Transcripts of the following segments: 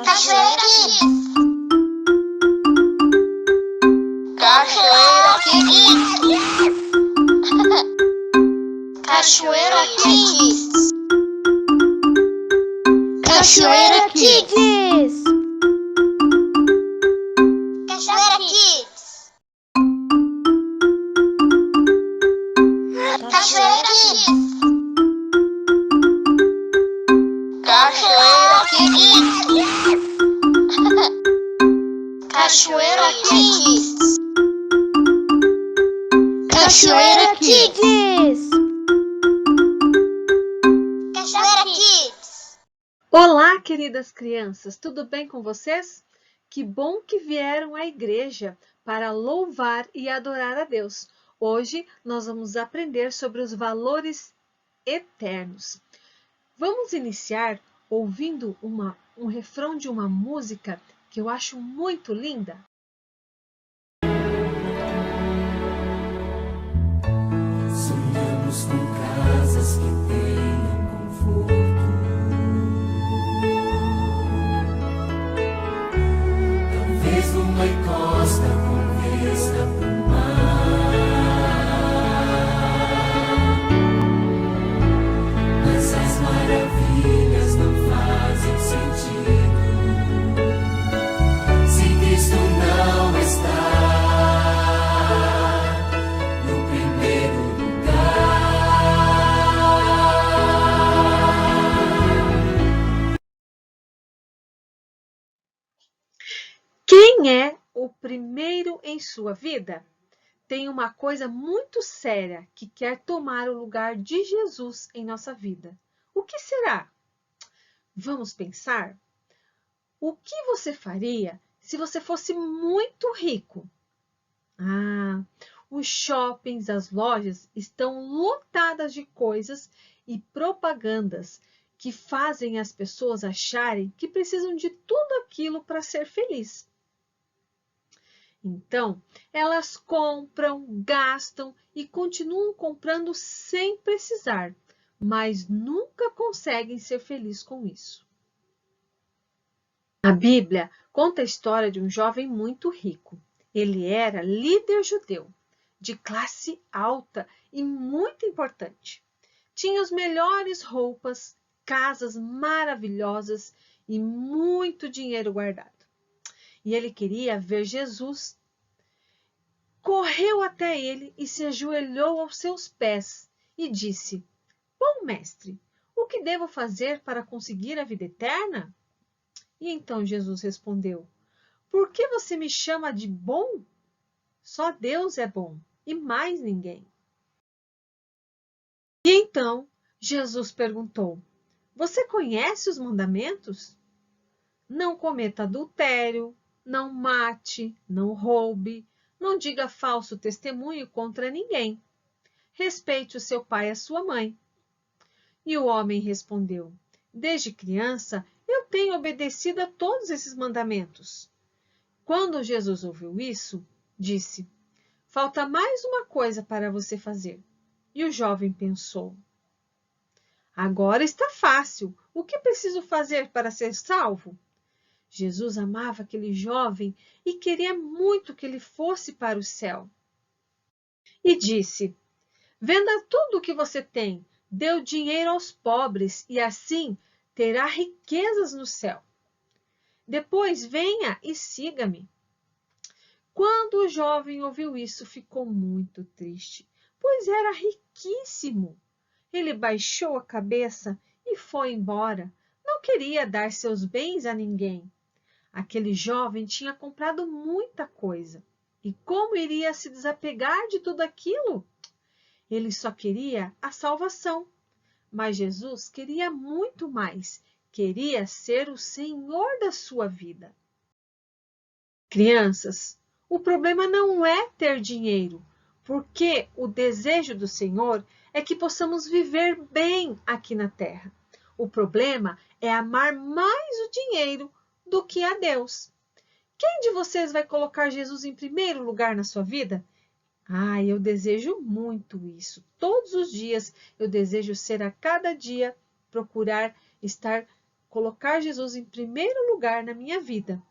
Cachoeira Kids. Cachoeira Kids. Cachoeira Kids. Cachoeira Kids. Cachoeira Kids. Cachoeira Kids. Cachoeira Kids. Cachoeira Kids. Cachoeira Kids. Cachoeira Kids. Olá, queridas crianças, tudo bem com vocês? Que bom que vieram à igreja para louvar e adorar a Deus. Hoje nós vamos aprender sobre os valores eternos. Vamos iniciar ouvindo um refrão de uma música que eu acho muito linda. Sonhamos com casas que tenham conforto, talvez numa encosta com vista pro mar, mas as maravilhas não fazem sentido se Cristo não está no primeiro lugar. Quem é o primeiro em sua vida? Tem uma coisa muito séria que quer tomar o lugar de Jesus em nossa vida. O que será? Vamos pensar? O que você faria se você fosse muito rico? Os shoppings, as lojas estão lotadas de coisas e propagandas que fazem as pessoas acharem que precisam de tudo aquilo para ser feliz. Então, elas compram, gastam e continuam comprando sem precisar, mas nunca conseguem ser felizes com isso. A Bíblia conta a história de um jovem muito rico. Ele era líder judeu, de classe alta e muito importante. Tinha as melhores roupas, casas maravilhosas e muito dinheiro guardado. E ele queria ver Jesus. Correu até ele e se ajoelhou aos seus pés e disse: Bom mestre, o que devo fazer para conseguir a vida eterna? E então Jesus respondeu: Por que você me chama de bom? Só Deus é bom e mais ninguém. E então Jesus perguntou: Você conhece os mandamentos? Não cometa adultério, não mate, não roube, não diga falso testemunho contra ninguém. Respeite o seu pai e a sua mãe. E o homem respondeu: Desde criança eu tenho obedecido a todos esses mandamentos. Quando Jesus ouviu isso, disse: Falta mais uma coisa para você fazer. E o jovem pensou: Agora está fácil. O que preciso fazer para ser salvo? Jesus amava aquele jovem e queria muito que ele fosse para o céu. E disse: Venda tudo o que você tem, dê o dinheiro aos pobres e assim terá riquezas no céu. Depois venha e siga-me. Quando o jovem ouviu isso, ficou muito triste, pois era riquíssimo. Ele baixou a cabeça e foi embora. Não queria dar seus bens a ninguém. Aquele jovem tinha comprado muita coisa. E como iria se desapegar de tudo aquilo? Ele só queria a salvação. Mas Jesus queria muito mais. Queria ser o Senhor da sua vida. Crianças, o problema não é ter dinheiro, porque o desejo do Senhor é que possamos viver bem aqui na terra. O problema é amar mais o dinheiro do que a Deus. Quem de vocês vai colocar Jesus em primeiro lugar na sua vida? Eu desejo muito isso. Todos os dias eu desejo ser a cada dia, procurar estar colocar Jesus em primeiro lugar na minha vida.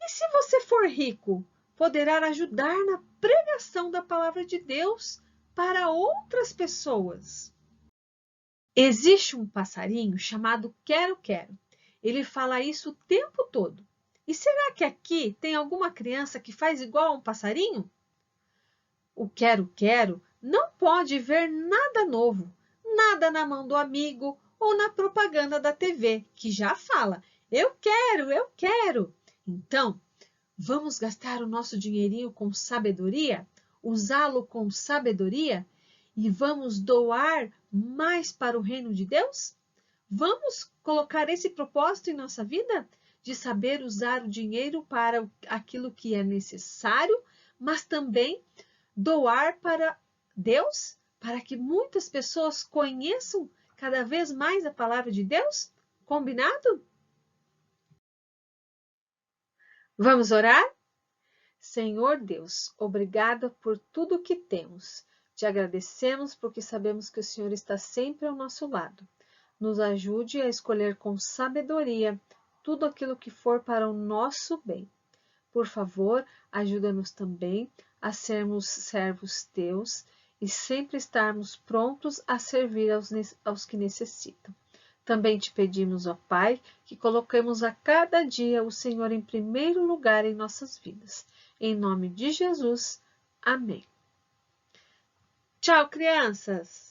E se você for rico, poderá ajudar na pregação da palavra de Deus para outras pessoas. Existe um passarinho chamado quero-quero. Ele fala isso o tempo todo. E será que aqui tem alguma criança que faz igual a um passarinho? O quero-quero não pode ver nada novo, nada na mão do amigo ou na propaganda da TV, que já fala, eu quero, eu quero. Então, vamos gastar o nosso dinheirinho com sabedoria, usá-lo com sabedoria e vamos doar mais para o reino de Deus? Vamos colocar esse propósito em nossa vida? De saber usar o dinheiro para aquilo que é necessário, mas também doar para Deus, para que muitas pessoas conheçam cada vez mais a palavra de Deus? Combinado? Vamos orar? Senhor Deus, obrigada por tudo que temos. Te agradecemos porque sabemos que o Senhor está sempre ao nosso lado. Nos ajude a escolher com sabedoria tudo aquilo que for para o nosso bem. Por favor, ajuda-nos também a sermos servos teus e sempre estarmos prontos a servir aos que necessitam. Também te pedimos, ó Pai, que coloquemos a cada dia o Senhor em primeiro lugar em nossas vidas. Em nome de Jesus. Amém. Tchau, crianças!